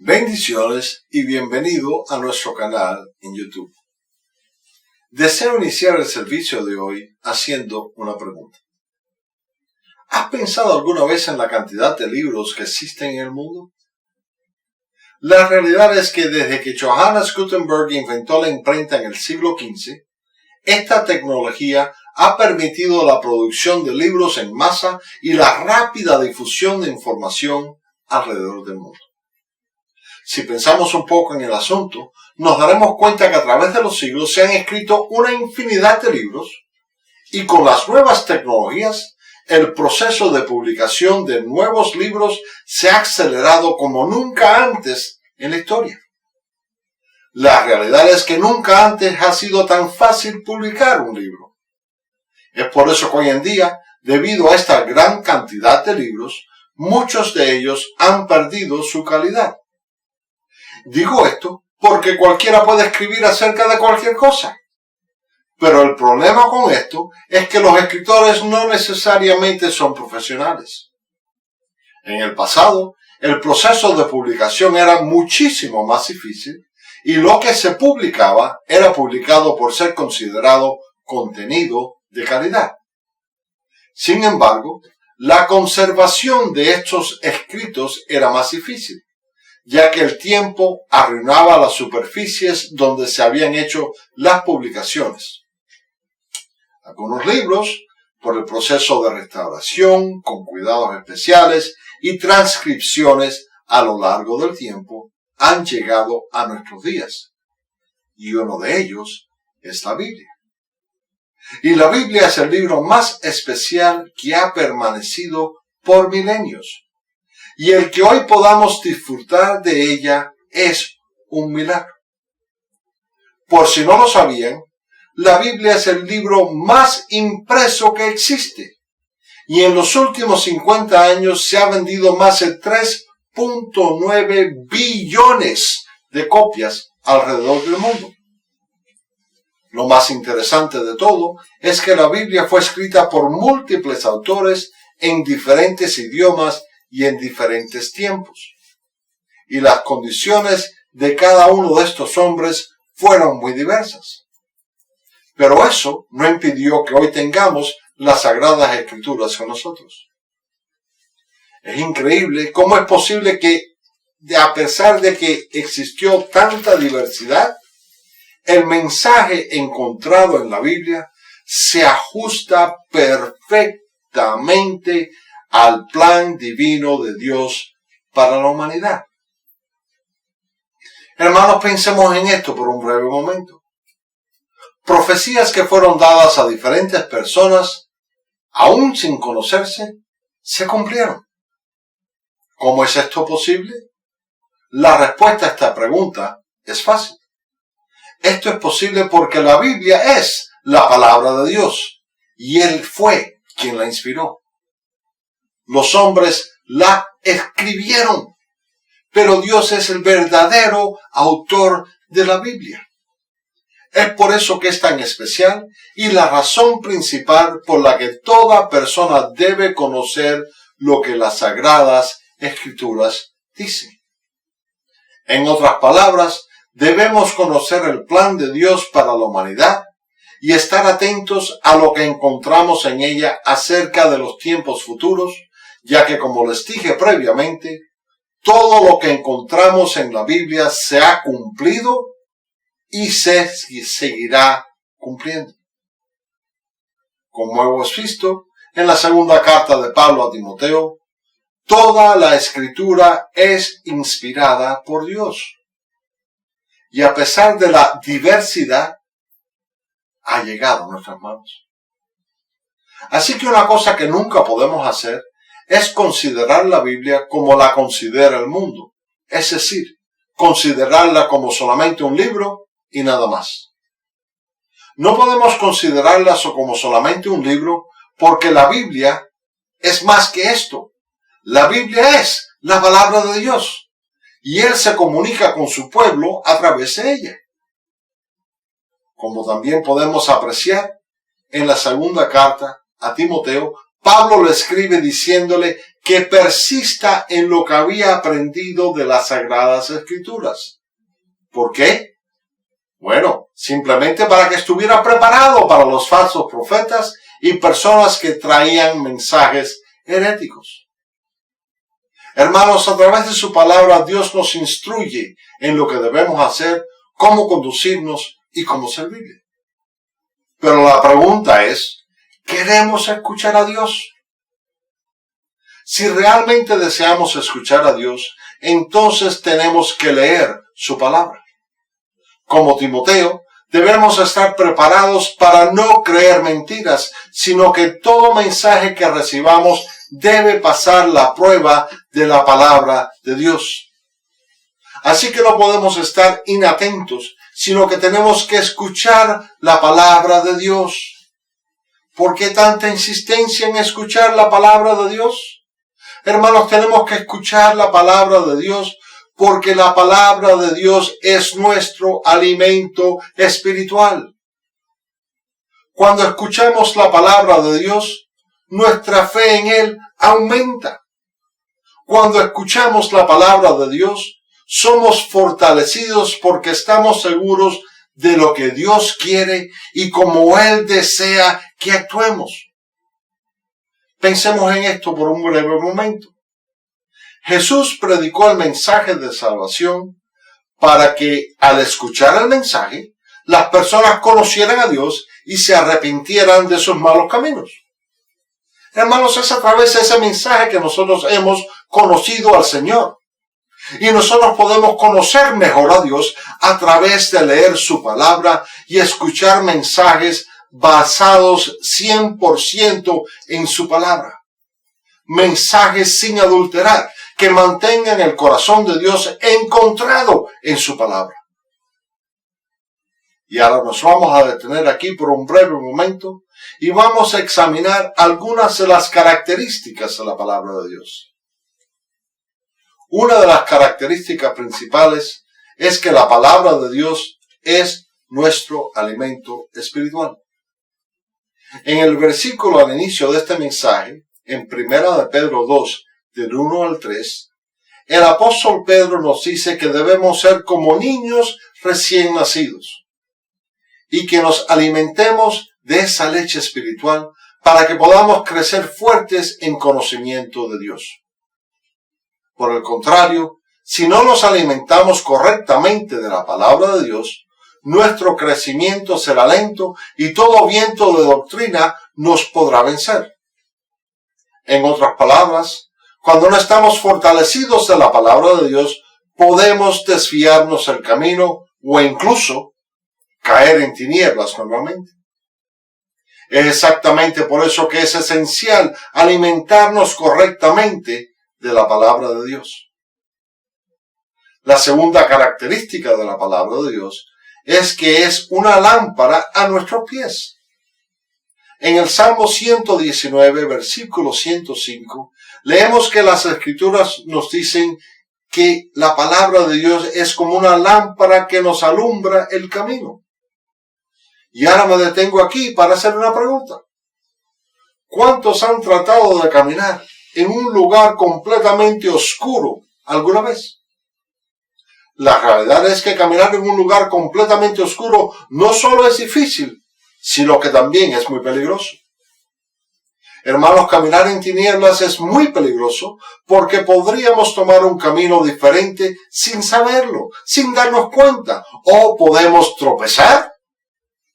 Bendiciones y bienvenido a nuestro canal en YouTube. Deseo iniciar el servicio de hoy haciendo una pregunta. ¿Has pensado alguna vez en la cantidad de libros que existen en el mundo? La realidad es que desde que Johannes Gutenberg inventó la imprenta en el siglo XV, esta tecnología ha permitido la producción de libros en masa y la rápida difusión de información alrededor del mundo. Si pensamos un poco en el asunto, nos daremos cuenta que a través de los siglos se han escrito una infinidad de libros y con las nuevas tecnologías, el proceso de publicación de nuevos libros se ha acelerado como nunca antes en la historia. La realidad es que nunca antes ha sido tan fácil publicar un libro. Es por eso que hoy en día, debido a esta gran cantidad de libros, muchos de ellos han perdido su calidad. Digo esto porque cualquiera puede escribir acerca de cualquier cosa. Pero el problema con esto es que los escritores no necesariamente son profesionales. En el pasado, el proceso de publicación era muchísimo más difícil y lo que se publicaba era publicado por ser considerado contenido de calidad. Sin embargo, la conservación de estos escritos era más difícil, ya que el tiempo arruinaba las superficies donde se habían hecho las publicaciones. Algunos libros, por el proceso de restauración, con cuidados especiales y transcripciones a lo largo del tiempo, han llegado a nuestros días. Y uno de ellos es la Biblia. Y la Biblia es el libro más especial que ha permanecido por milenios. Y el que hoy podamos disfrutar de ella es un milagro. Por si no lo sabían, la Biblia es el libro más impreso que existe. Y en los últimos 50 años se ha vendido más de 3.9 billones de copias alrededor del mundo. Lo más interesante de todo es que la Biblia fue escrita por múltiples autores en diferentes idiomas y en diferentes tiempos. Y las condiciones de cada uno de estos hombres fueron muy diversas. Pero eso no impidió que hoy tengamos las Sagradas Escrituras con nosotros. Es increíble cómo es posible que, a pesar de que existió tanta diversidad, el mensaje encontrado en la Biblia se ajusta perfectamente al plan divino de Dios para la humanidad. Hermanos, pensemos en esto por un breve momento. Profecías que fueron dadas a diferentes personas, aún sin conocerse, se cumplieron. ¿Cómo es esto posible? La respuesta a esta pregunta es fácil. Esto es posible porque la Biblia es la palabra de Dios y Él fue quien la inspiró. Los hombres la escribieron, pero Dios es el verdadero autor de la Biblia. Es por eso que es tan especial y la razón principal por la que toda persona debe conocer lo que las Sagradas Escrituras dicen. En otras palabras, debemos conocer el plan de Dios para la humanidad y estar atentos a lo que encontramos en ella acerca de los tiempos futuros, ya que, como les dije previamente, todo lo que encontramos en la Biblia se ha cumplido y se seguirá cumpliendo. Como hemos visto en la segunda carta de Pablo a Timoteo, toda la Escritura es inspirada por Dios. Y a pesar de la diversidad, ha llegado a nuestras manos. Así que una cosa que nunca podemos hacer es considerar la Biblia como la considera el mundo. Es decir, considerarla como solamente un libro y nada más. No podemos considerarla como solamente un libro porque la Biblia es más que esto. La Biblia es la palabra de Dios y Él se comunica con su pueblo a través de ella. Como también podemos apreciar en la segunda carta a Timoteo, Pablo le escribe diciéndole que persista en lo que había aprendido de las Sagradas Escrituras. ¿Por qué? Bueno, simplemente para que estuviera preparado para los falsos profetas y personas que traían mensajes heréticos. Hermanos, a través de su palabra, Dios nos instruye en lo que debemos hacer, cómo conducirnos y cómo servirle. Pero la pregunta es, ¿queremos escuchar a Dios? Si realmente deseamos escuchar a Dios, entonces tenemos que leer su palabra. Como Timoteo, debemos estar preparados para no creer mentiras, sino que todo mensaje que recibamos debe pasar la prueba de la palabra de Dios. Así que no podemos estar inatentos, sino que tenemos que escuchar la palabra de Dios. ¿Por qué tanta insistencia en escuchar la palabra de Dios? Hermanos, tenemos que escuchar la palabra de Dios porque la palabra de Dios es nuestro alimento espiritual. Cuando escuchamos la palabra de Dios, nuestra fe en Él aumenta. Cuando escuchamos la palabra de Dios, somos fortalecidos porque estamos seguros de lo que Dios quiere y como Él desea que actuemos. Pensemos en esto por un breve momento. Jesús predicó el mensaje de salvación para que al escuchar el mensaje, las personas conocieran a Dios y se arrepintieran de sus malos caminos. Hermanos, es a través de ese mensaje que nosotros hemos conocido al Señor. Y nosotros podemos conocer mejor a Dios a través de leer su palabra y escuchar mensajes basados 100% en su palabra. Mensajes sin adulterar, que mantengan el corazón de Dios encontrado en su palabra. Y ahora nos vamos a detener aquí por un breve momento y vamos a examinar algunas de las características de la palabra de Dios. Una de las características principales es que la palabra de Dios es nuestro alimento espiritual. En el versículo al inicio de este mensaje, en 1 de Pedro 2, del 1 al 3, el apóstol Pedro nos dice que debemos ser como niños recién nacidos y que nos alimentemos de esa leche espiritual para que podamos crecer fuertes en conocimiento de Dios. Por el contrario, si no nos alimentamos correctamente de la palabra de Dios, nuestro crecimiento será lento y todo viento de doctrina nos podrá vencer. En otras palabras, cuando no estamos fortalecidos de la palabra de Dios, podemos desviarnos del camino o incluso caer en tinieblas nuevamente. Es exactamente por eso que es esencial alimentarnos correctamente de la palabra de Dios. La segunda característica de la palabra de Dios es que es una lámpara a nuestros pies. En el Salmo 119, versículo 105, leemos que las Escrituras nos dicen que la palabra de Dios es como una lámpara que nos alumbra el camino. Y ahora me detengo aquí para hacer una pregunta. ¿Cuántos han tratado de caminar en un lugar completamente oscuro alguna vez? La realidad es que caminar en un lugar completamente oscuro no solo es difícil, sino que también es muy peligroso. Hermanos, caminar en tinieblas es muy peligroso porque podríamos tomar un camino diferente sin saberlo, sin darnos cuenta, o podemos tropezar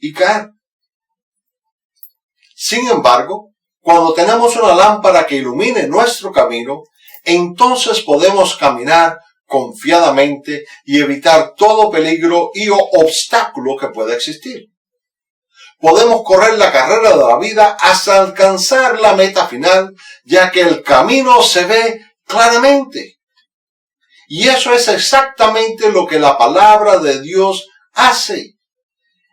y caer. Sin embargo, cuando tenemos una lámpara que ilumine nuestro camino, entonces podemos caminar confiadamente y evitar todo peligro y obstáculo que pueda existir. Podemos correr la carrera de la vida hasta alcanzar la meta final, ya que el camino se ve claramente. Y eso es exactamente lo que la palabra de Dios hace.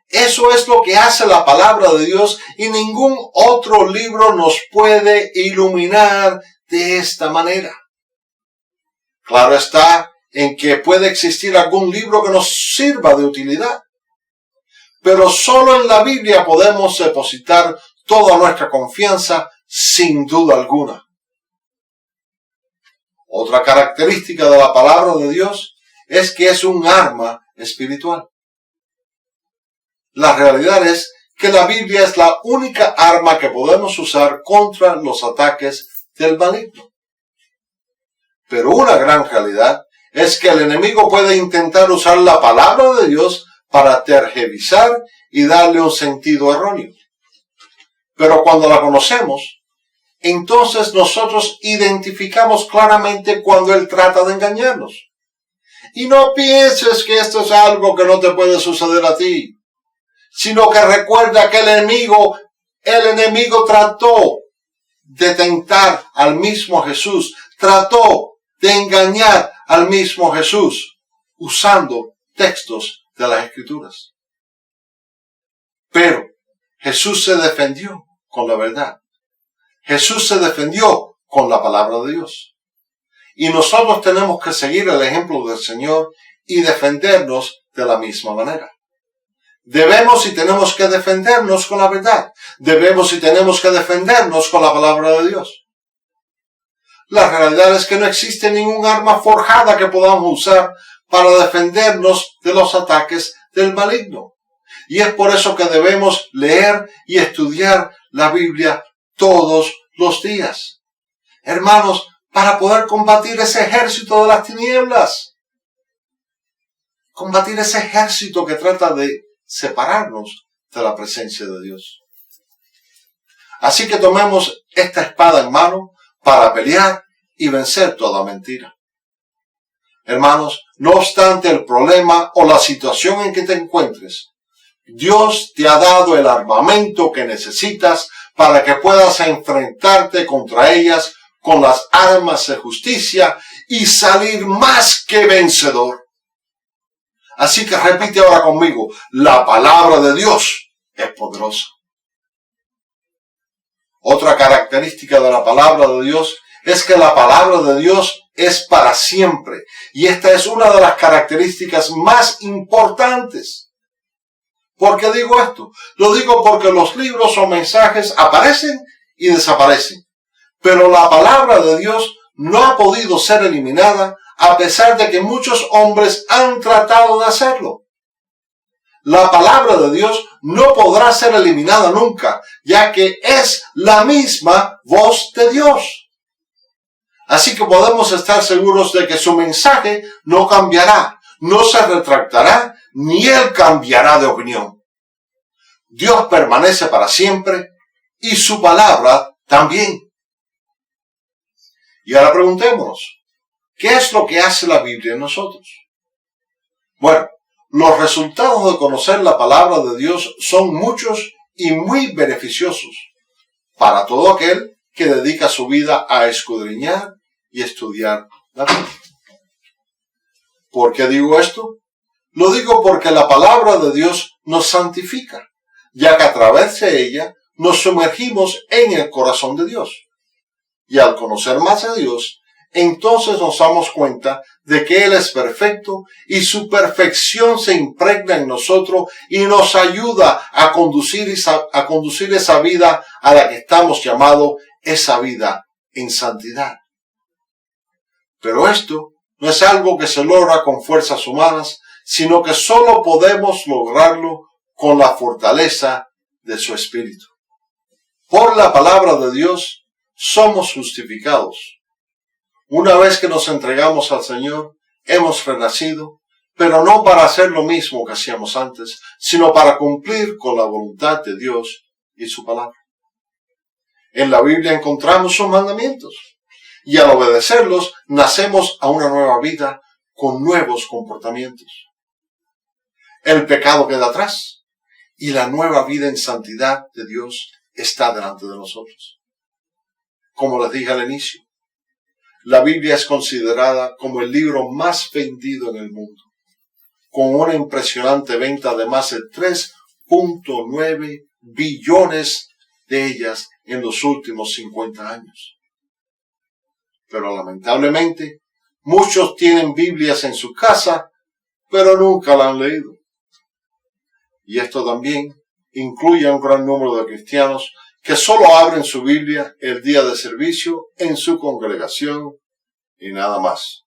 Eso es lo que hace la palabra de Dios y ningún otro libro nos puede iluminar de esta manera. Claro está en que puede existir algún libro que nos sirva de utilidad. Pero solo en la Biblia podemos depositar toda nuestra confianza sin duda alguna. Otra característica de la palabra de Dios es que es un arma espiritual. La realidad es que la Biblia es la única arma que podemos usar contra los ataques del maligno. Pero una gran realidad es que el enemigo puede intentar usar la palabra de Dios para tergiversar y darle un sentido erróneo. Pero cuando la conocemos, entonces nosotros identificamos claramente cuando él trata de engañarnos. Y no pienses que esto es algo que no te puede suceder a ti, sino que recuerda que el enemigo trató de tentar al mismo Jesús, trató de engañar al mismo Jesús, usando textos de las Escrituras. Pero Jesús se defendió con la verdad. Jesús se defendió con la palabra de Dios. Y nosotros tenemos que seguir el ejemplo del Señor y defendernos de la misma manera. Debemos y tenemos que defendernos con la verdad. Debemos y tenemos que defendernos con la palabra de Dios. La realidad es que no existe ningún arma forjada que podamos usar para defendernos de los ataques del maligno. Y es por eso que debemos leer y estudiar la Biblia todos los días. Hermanos, para poder combatir ese ejército de las tinieblas. Combatir ese ejército que trata de separarnos de la presencia de Dios. Así que tomemos esta espada en mano para pelear y vencer toda mentira. Hermanos, no obstante el problema o la situación en que te encuentres, Dios te ha dado el armamento que necesitas para que puedas enfrentarte contra ellas con las armas de justicia y salir más que vencedor. Así que repite ahora conmigo, la palabra de Dios es poderosa. Otra característica de la palabra de Dios es que la palabra de Dios es para siempre. Y esta es una de las características más importantes. ¿Por qué digo esto? Lo digo porque los libros o mensajes aparecen y desaparecen. Pero la palabra de Dios no ha podido ser eliminada a pesar de que muchos hombres han tratado de hacerlo. La palabra de Dios no podrá ser eliminada nunca, ya que es la misma voz de Dios. Así que podemos estar seguros de que su mensaje no cambiará, no se retractará, ni él cambiará de opinión. Dios permanece para siempre y su palabra también. Y ahora preguntémonos, ¿qué es lo que hace la Biblia en nosotros? Bueno, los resultados de conocer la palabra de Dios son muchos y muy beneficiosos para todo aquel que dedica su vida a escudriñar y estudiar la Biblia. ¿Por qué digo esto? Lo digo porque la palabra de Dios nos santifica, ya que a través de ella nos sumergimos en el corazón de Dios. Y al conocer más a Dios, entonces nos damos cuenta de que Él es perfecto y su perfección se impregna en nosotros y nos ayuda a conducir esa vida a la que estamos llamados, esa vida en santidad. Pero esto no es algo que se logra con fuerzas humanas, sino que solo podemos lograrlo con la fortaleza de su Espíritu. Por la palabra de Dios somos justificados. Una vez que nos entregamos al Señor, hemos renacido, pero no para hacer lo mismo que hacíamos antes, sino para cumplir con la voluntad de Dios y su palabra. En la Biblia encontramos sus mandamientos, y al obedecerlos, nacemos a una nueva vida con nuevos comportamientos. El pecado queda atrás, y la nueva vida en santidad de Dios está delante de nosotros. Como les dije al inicio, la Biblia es considerada como el libro más vendido en el mundo, con una impresionante venta de más de 3.9 billones de ellas en los últimos 50 años. Pero lamentablemente, muchos tienen Biblias en su casa, pero nunca la han leído. Y esto también incluye a un gran número de cristianos que solo abren su Biblia el día de servicio en su congregación y nada más.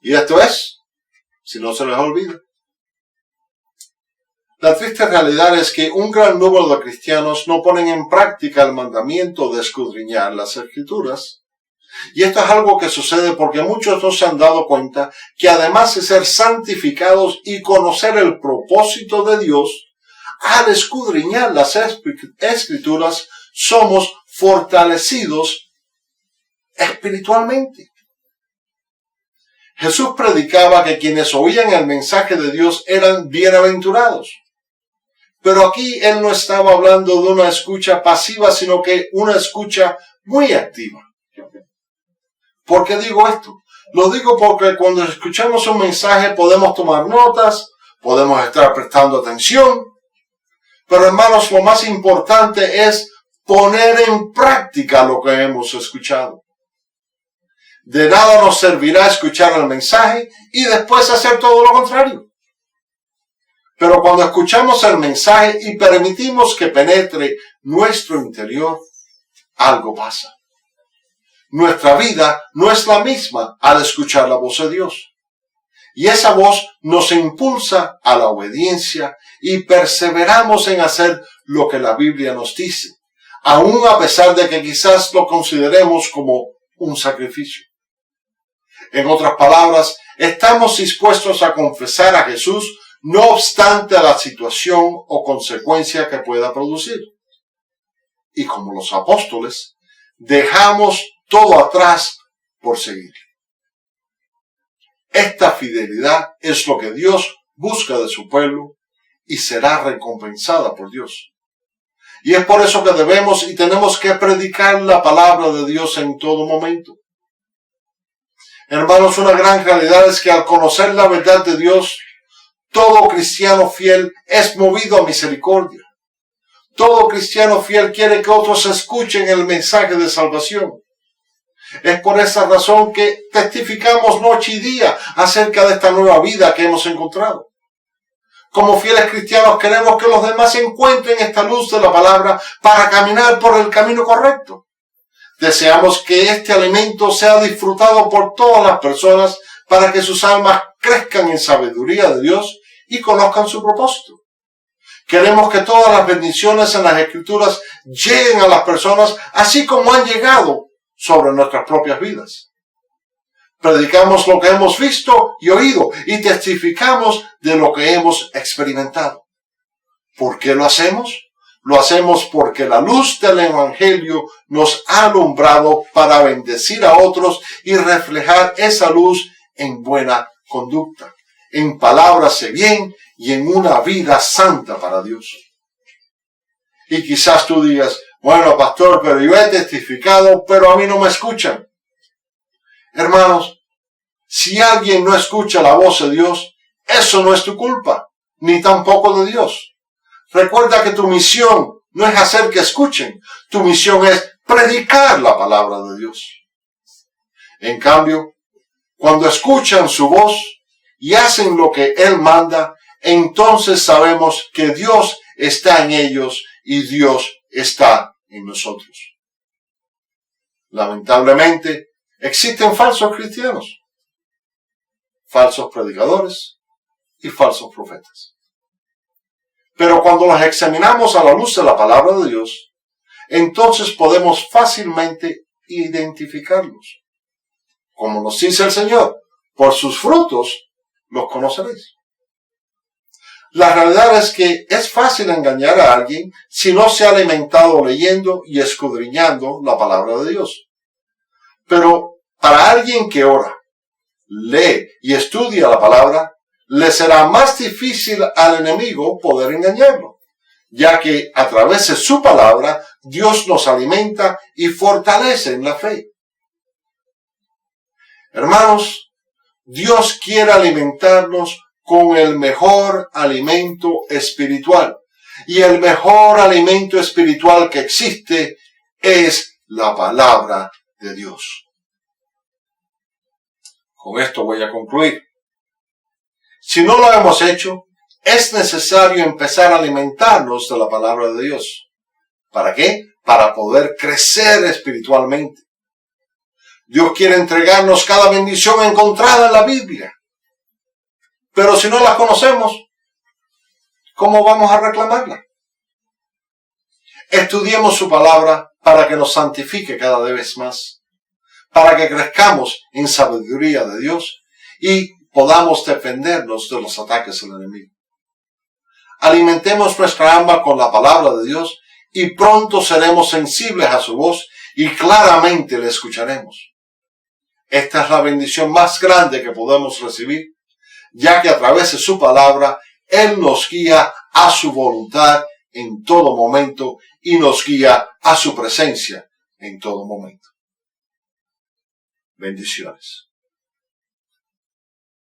Y esto es, si no se les olvida. La triste realidad es que un gran número de cristianos no ponen en práctica el mandamiento de escudriñar las Escrituras. Y esto es algo que sucede porque muchos no se han dado cuenta que además de ser santificados y conocer el propósito de Dios, al escudriñar las Escrituras somos fortalecidos espiritualmente. Jesús predicaba que quienes oían el mensaje de Dios eran bienaventurados. Pero aquí él no estaba hablando de una escucha pasiva, sino que una escucha muy activa. ¿Por qué digo esto? Lo digo porque cuando escuchamos un mensaje podemos tomar notas, podemos estar prestando atención, pero hermanos, lo más importante es poner en práctica lo que hemos escuchado. De nada nos servirá escuchar el mensaje y después hacer todo lo contrario. Pero cuando escuchamos el mensaje y permitimos que penetre nuestro interior, algo pasa. Nuestra vida no es la misma al escuchar la voz de Dios. Y esa voz nos impulsa a la obediencia y perseveramos en hacer lo que la Biblia nos dice, aun a pesar de que quizás lo consideremos como un sacrificio. En otras palabras, estamos dispuestos a confesar a Jesús no obstante la situación o consecuencia que pueda producir. Y como los apóstoles, dejamos todo atrás por seguir. Esta fidelidad es lo que Dios busca de su pueblo y será recompensada por Dios. Y es por eso que debemos y tenemos que predicar la palabra de Dios en todo momento. Hermanos, una gran realidad es que al conocer la verdad de Dios, todo cristiano fiel es movido a misericordia. Todo cristiano fiel quiere que otros escuchen el mensaje de salvación. Es por esa razón que testificamos noche y día acerca de esta nueva vida que hemos encontrado. Como fieles cristianos queremos que los demás encuentren esta luz de la palabra para caminar por el camino correcto. Deseamos que este alimento sea disfrutado por todas las personas para que sus almas crezcan en sabiduría de Dios y conozcan su propósito. Queremos que todas las bendiciones en las Escrituras lleguen a las personas así como han llegado sobre nuestras propias vidas. Predicamos lo que hemos visto y oído y testificamos de lo que hemos experimentado. ¿Por qué lo hacemos? Lo hacemos porque la luz del Evangelio nos ha alumbrado para bendecir a otros y reflejar esa luz en buena conducta, en palabras de bien y en una vida santa para Dios. Y quizás tú digas, bueno, pastor, pero yo he testificado, pero a mí no me escuchan. Hermanos, si alguien no escucha la voz de Dios, eso no es tu culpa, ni tampoco de Dios. Recuerda que tu misión no es hacer que escuchen, tu misión es predicar la palabra de Dios. En cambio, cuando escuchan su voz y hacen lo que Él manda, entonces sabemos que Dios está en ellos y Dios está en nosotros. Lamentablemente, existen falsos cristianos, falsos predicadores y falsos profetas. Pero cuando los examinamos a la luz de la palabra de Dios, entonces podemos fácilmente identificarlos. Como nos dice el Señor, por sus frutos los conoceréis. La realidad es que es fácil engañar a alguien si no se ha alimentado leyendo y escudriñando la palabra de Dios. Pero para alguien que ora, lee y estudia la palabra, le será más difícil al enemigo poder engañarlo, ya que a través de su palabra Dios nos alimenta y fortalece en la fe. Hermanos, Dios quiere alimentarnos con el mejor alimento espiritual. Y el mejor alimento espiritual que existe es la palabra de Dios. Con esto voy a concluir. Si no lo hemos hecho, es necesario empezar a alimentarnos de la palabra de Dios. ¿Para qué? Para poder crecer espiritualmente. Dios quiere entregarnos cada bendición encontrada en la Biblia. Pero si no la conocemos, ¿cómo vamos a reclamarla? Estudiemos su palabra para que nos santifique cada vez más, para que crezcamos en sabiduría de Dios y podamos defendernos de los ataques del enemigo. Alimentemos nuestra alma con la palabra de Dios y pronto seremos sensibles a su voz y claramente le escucharemos. Esta es la bendición más grande que podemos recibir, ya que a través de su palabra Él nos guía a su voluntad en todo momento y nos guía a su presencia en todo momento. Bendiciones.